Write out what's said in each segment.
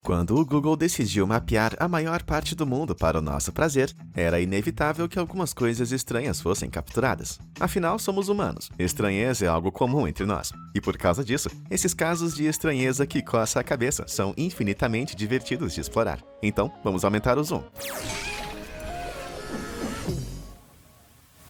Quando o Google decidiu mapear a maior parte do mundo para o nosso prazer, era inevitável que algumas coisas estranhas fossem capturadas. Afinal, somos humanos. Estranheza é algo comum entre nós. E por causa disso, esses casos de estranheza que coça a cabeça são infinitamente divertidos de explorar. Então, vamos aumentar o zoom.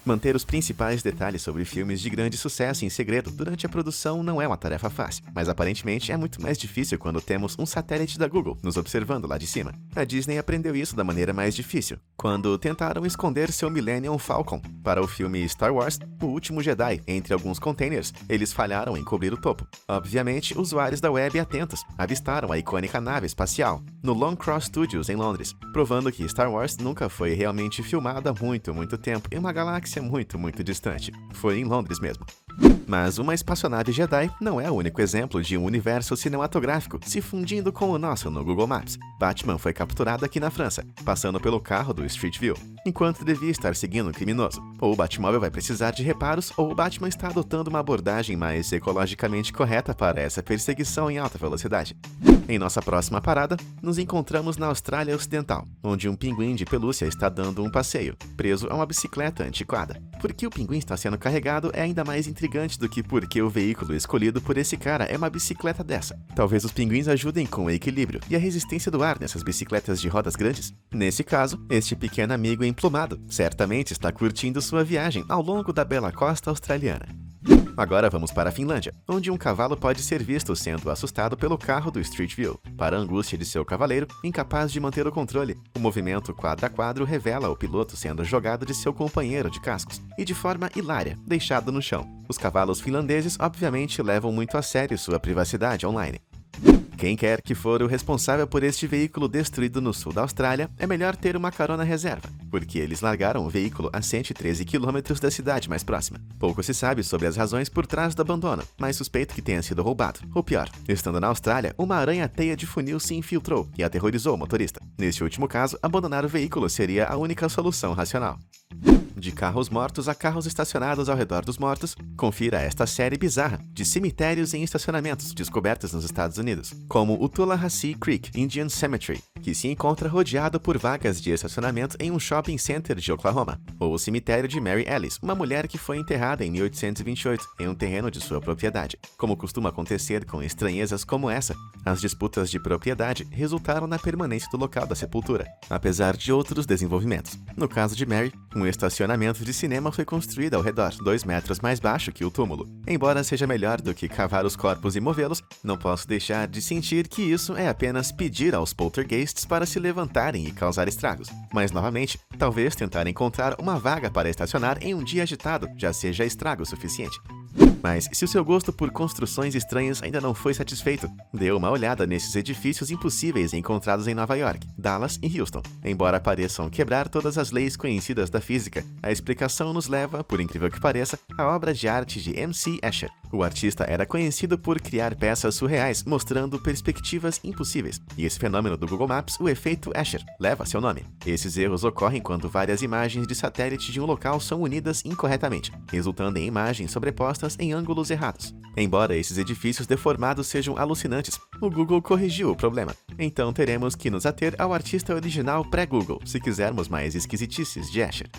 Manter os principais detalhes sobre filmes de grande sucesso em segredo durante a produção não é uma tarefa fácil, mas aparentemente é muito mais difícil quando temos um satélite da Google nos observando lá de cima. A Disney aprendeu isso da maneira mais difícil, quando tentaram esconder seu Millennium Falcon para o filme Star Wars, O Último Jedi. Entre alguns containers, eles falharam em cobrir o topo. Obviamente, usuários da web atentos avistaram a icônica nave espacial no Long Cross Studios em Londres, provando que Star Wars nunca foi realmente filmado há muito tempo em uma galáxia muito distante. Foi em Londres mesmo. Mas uma espaçonave Jedi não é o único exemplo de um universo cinematográfico se fundindo com o nosso no Google Maps. Batman foi capturado aqui na França, passando pelo carro do Street View, enquanto devia estar seguindo um criminoso. Ou o Batmóvel vai precisar de reparos, ou o Batman está adotando uma abordagem mais ecologicamente correta para essa perseguição em alta velocidade. Em nossa próxima parada, nos encontramos na Austrália Ocidental, onde um pinguim de pelúcia está dando um passeio, preso a uma bicicleta antiquada. Por que o pinguim está sendo carregado é ainda mais intrigante do que por que o veículo escolhido por esse cara é uma bicicleta dessa. Talvez os pinguins ajudem com o equilíbrio e a resistência do ar nessas bicicletas de rodas grandes. Nesse caso, este pequeno amigo emplumado certamente está curtindo sua viagem ao longo da bela costa australiana. Agora vamos para a Finlândia, onde um cavalo pode ser visto sendo assustado pelo carro do Street View. Para a angústia de seu cavaleiro, incapaz de manter o controle, o movimento quadro a quadro revela o piloto sendo jogado de seu companheiro de cascos e, de forma hilária, deixado no chão. Os cavalos finlandeses obviamente levam muito a sério sua privacidade online. Quem quer que for o responsável por este veículo destruído no sul da Austrália, é melhor ter uma carona reserva, porque eles largaram o veículo a 113 km da cidade mais próxima. Pouco se sabe sobre as razões por trás do abandono, mas suspeito que tenha sido roubado. Ou pior, estando na Austrália, uma aranha-teia de funil se infiltrou e aterrorizou o motorista. Neste último caso, abandonar o veículo seria a única solução racional. De carros mortos a carros estacionados ao redor dos mortos, confira esta série bizarra de cemitérios em estacionamentos descobertos nos Estados Unidos, como o Tallahassee Creek Indian Cemetery, que se encontra rodeado por vagas de estacionamento em um shopping center de Oklahoma, ou o cemitério de Mary Ellis, uma mulher que foi enterrada em 1828 em um terreno de sua propriedade. Como costuma acontecer com estranhezas como essa, as disputas de propriedade resultaram na permanência do local da sepultura, apesar de outros desenvolvimentos. No caso de Mary, um estacionamento de cinema foi construído ao redor, 2 metros mais baixo que o túmulo. Embora seja melhor do que cavar os corpos e movê-los, não posso deixar de sentir que isso é apenas pedir aos poltergeists para se levantarem e causar estragos. Mas, novamente, talvez tentar encontrar uma vaga para estacionar em um dia agitado já seja estrago suficiente. Mas se o seu gosto por construções estranhas ainda não foi satisfeito, dê uma olhada nesses edifícios impossíveis encontrados em Nova York, Dallas e Houston. Embora pareçam quebrar todas as leis conhecidas da física, a explicação nos leva, por incrível que pareça, à obra de arte de M.C. Escher. O artista era conhecido por criar peças surreais mostrando perspectivas impossíveis, e esse fenômeno do Google Maps, o efeito Escher, leva seu nome. Esses erros ocorrem quando várias imagens de satélite de um local são unidas incorretamente, resultando em imagens sobrepostas em ângulos errados. Embora esses edifícios deformados sejam alucinantes, o Google corrigiu o problema. Então teremos que nos ater ao artista original pré-Google, se quisermos mais esquisitices de Escher.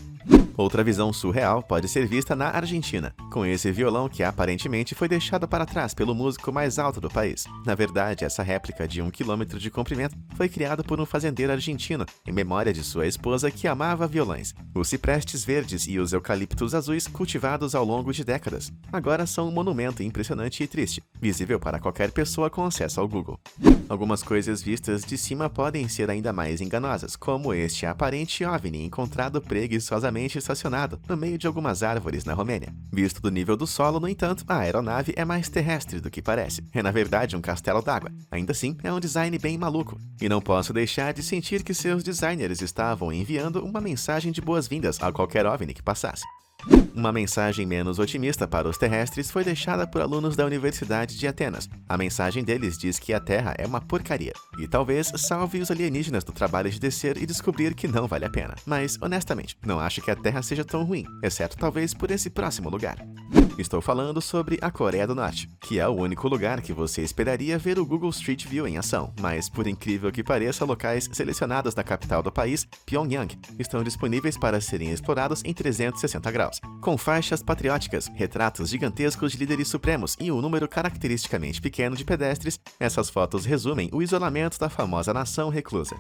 Outra visão surreal pode ser vista na Argentina, com esse violão que aparentemente foi deixado para trás pelo músico mais alto do país. Na verdade, essa réplica de 1 km de comprimento foi criada por um fazendeiro argentino, em memória de sua esposa que amava violões. Os ciprestes verdes e os eucaliptos azuis cultivados ao longo de décadas agora são um monumento impressionante e triste, visível para qualquer pessoa com acesso ao Google. Algumas coisas vistas de cima podem ser ainda mais enganosas, como este aparente OVNI encontrado preguiçosamente estacionado no meio de algumas árvores na Romênia. Visto do nível do solo, no entanto, a aeronave é mais terrestre do que parece. É na verdade um castelo d'água. Ainda assim, é um design bem maluco. E não posso deixar de sentir que seus designers estavam enviando uma mensagem de boas-vindas a qualquer OVNI que passasse. Uma mensagem menos otimista para os terrestres foi deixada por alunos da Universidade de Atenas. A mensagem deles diz que a Terra é uma porcaria, e talvez salve os alienígenas do trabalho de descer e descobrir que não vale a pena. Mas, honestamente, não acho que a Terra seja tão ruim, exceto talvez por esse próximo lugar. Estou falando sobre a Coreia do Norte, que é o único lugar que você esperaria ver o Google Street View em ação, mas por incrível que pareça, locais selecionados na capital do país, Pyongyang, estão disponíveis para serem explorados em 360 graus, com faixas patrióticas, retratos gigantescos de líderes supremos e um número caracteristicamente pequeno de pedestres. Essas fotos resumem o isolamento da famosa nação reclusa.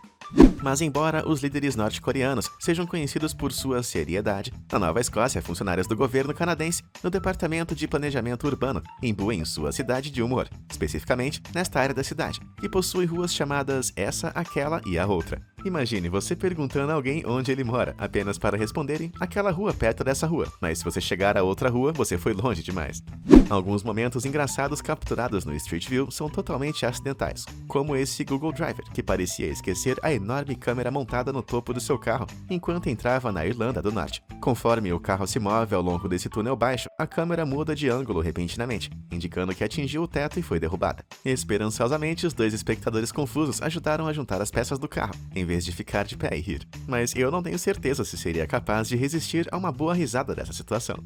Mas embora os líderes norte-coreanos sejam conhecidos por sua seriedade, na Nova Escócia, funcionários do governo canadense, no Departamento de Planejamento Urbano, imbuem sua cidade de humor, especificamente nesta área da cidade, que possui ruas chamadas essa, aquela e a outra. Imagine você perguntando a alguém onde ele mora, apenas para responderem aquela rua perto dessa rua, mas se você chegar a outra rua, você foi longe demais. Alguns momentos engraçados capturados no Street View são totalmente acidentais, como esse Google Driver, que parecia esquecer a enorme câmera montada no topo do seu carro enquanto entrava na Irlanda do Norte. Conforme o carro se move ao longo desse túnel baixo, a câmera muda de ângulo repentinamente, indicando que atingiu o teto e foi derrubada. Esperançosamente, os dois espectadores confusos ajudaram a juntar as peças do carro, em vez de ficar de pé e rir. Mas eu não tenho certeza se seria capaz de resistir a uma boa risada dessa situação.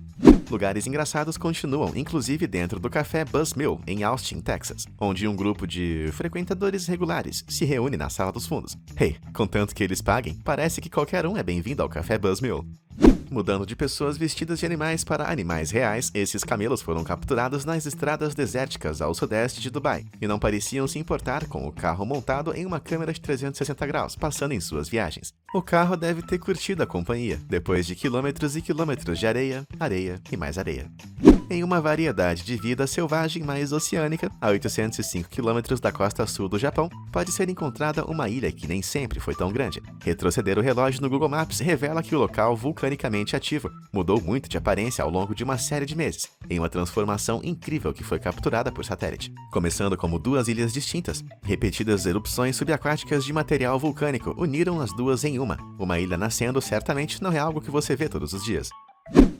Lugares engraçados continuam, inclusive dentro do café Buzz Mill, em Austin, Texas, onde um grupo de frequentadores regulares se reúne na sala dos fundos. Hey, contanto que eles paguem, parece que qualquer um é bem-vindo ao café Buzz Mill. Mudando de pessoas vestidas de animais para animais reais, esses camelos foram capturados nas estradas desérticas ao sudeste de Dubai e não pareciam se importar com o carro montado em uma câmera de 360 graus, passando em suas viagens. O carro deve ter curtido a companhia, depois de quilômetros e quilômetros de areia, areia e mais areia. Em uma variedade de vida selvagem mais oceânica, a 805 km da costa sul do Japão, pode ser encontrada uma ilha que nem sempre foi tão grande. Retroceder o relógio no Google Maps revela que o local vulcanicamente ativo mudou muito de aparência ao longo de uma série de meses, em uma transformação incrível que foi capturada por satélite. Começando como duas ilhas distintas, repetidas erupções subaquáticas de material vulcânico uniram as duas em uma. Uma ilha nascendo certamente não é algo que você vê todos os dias.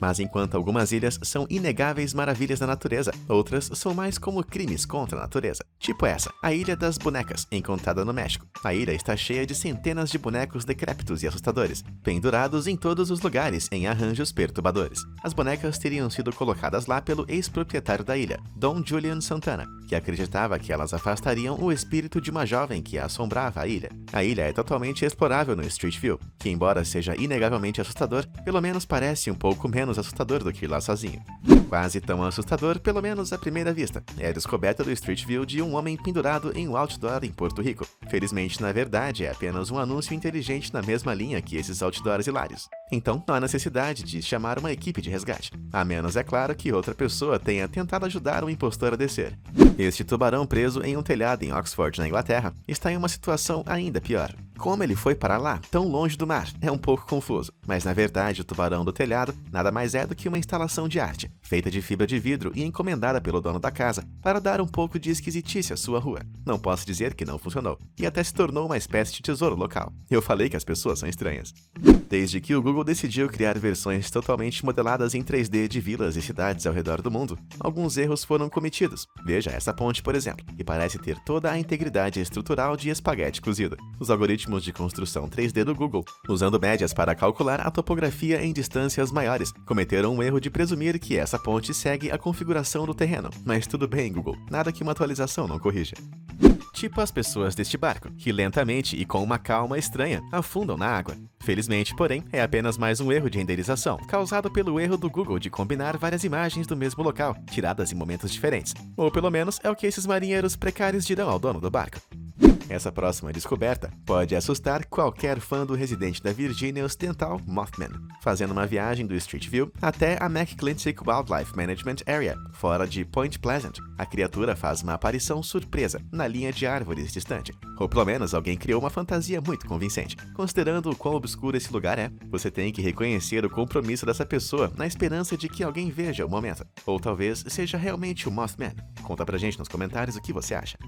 Mas enquanto algumas ilhas são inegáveis maravilhas da natureza, outras são mais como crimes contra a natureza. Tipo essa, a Ilha das Bonecas, encontrada no México. A ilha está cheia de centenas de bonecos decrépitos e assustadores, pendurados em todos os lugares em arranjos perturbadores. As bonecas teriam sido colocadas lá pelo ex-proprietário da ilha, Don Julian Santana, que acreditava que elas afastariam o espírito de uma jovem que assombrava a ilha. A ilha é totalmente explorável no Street View, que embora seja inegavelmente assustador, pelo menos parece um pouco menos assustador do que ir lá sozinho. Quase tão assustador, pelo menos à primeira vista, é a descoberta do Street View de um homem pendurado em um outdoor em Porto Rico. Felizmente, na verdade, é apenas um anúncio inteligente na mesma linha que esses outdoors hilários. Então, não há necessidade de chamar uma equipe de resgate, a menos, é claro, que outra pessoa tenha tentado ajudar o impostor a descer. Este tubarão preso em um telhado em Oxford, na Inglaterra, está em uma situação ainda pior. Como ele foi para lá, tão longe do mar, é um pouco confuso, mas na verdade o tubarão do telhado nada mais é do que uma instalação de arte, feita de fibra de vidro e encomendada pelo dono da casa para dar um pouco de esquisitice à sua rua. Não posso dizer que não funcionou, e até se tornou uma espécie de tesouro local. Eu falei que as pessoas são estranhas. Desde que o Google decidiu criar versões totalmente modeladas em 3D de vilas e cidades ao redor do mundo, alguns erros foram cometidos. Veja essa ponte, por exemplo, que parece ter toda a integridade estrutural de espaguete cozido. Os algoritmos de construção 3D do Google, usando médias para calcular a topografia em distâncias maiores, cometeram um erro de presumir que essa ponte segue a configuração do terreno. Mas tudo bem, Google, nada que uma atualização não corrija. Tipo as pessoas deste barco, que lentamente e com uma calma estranha afundam na água. Felizmente, porém, é apenas mais um erro de renderização, causado pelo erro do Google de combinar várias imagens do mesmo local, tiradas em momentos diferentes. Ou pelo menos é o que esses marinheiros precários dirão ao dono do barco. Essa próxima descoberta pode assustar qualquer fã do residente da Virgínia ocidental, Mothman, fazendo uma viagem do Street View até a McClintock Wildlife Management Area, fora de Point Pleasant. A criatura faz uma aparição surpresa na linha de árvores distante. Ou pelo menos alguém criou uma fantasia muito convincente. Considerando o quão obscuro esse lugar é, você tem que reconhecer o compromisso dessa pessoa na esperança de que alguém veja o momento. Ou talvez seja realmente o Mothman. Conta pra gente nos comentários o que você acha.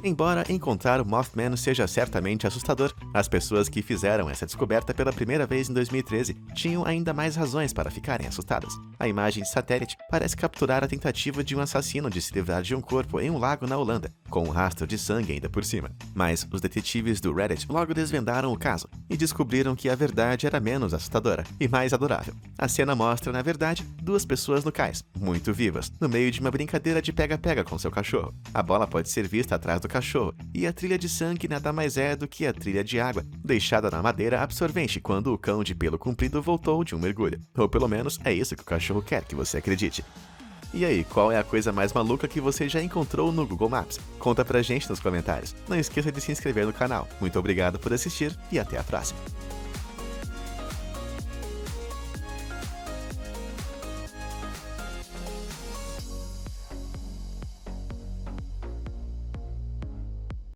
Embora encontrar o Mothman seja certamente assustador, as pessoas que fizeram essa descoberta pela primeira vez em 2013 tinham ainda mais razões para ficarem assustadas. A imagem de satélite parece capturar a tentativa de um assassino de se livrar de um corpo em um lago na Holanda, com um rastro de sangue ainda por cima. Mas os detetives do Reddit logo desvendaram o caso e descobriram que a verdade era menos assustadora e mais adorável. A cena mostra, na verdade, duas pessoas no cais, muito vivas, no meio de uma brincadeira de pega-pega com seu cachorro. A bola pode ser vista atrás do cachorro, e a trilha de sangue nada mais é do que a trilha de água, deixada na madeira absorvente quando o cão de pelo comprido voltou de um mergulho. Ou pelo menos é isso que o cachorro quer que você acredite. E aí, qual é a coisa mais maluca que você já encontrou no Google Maps? Conta pra gente nos comentários. Não esqueça de se inscrever no canal. Muito obrigado por assistir e até a próxima.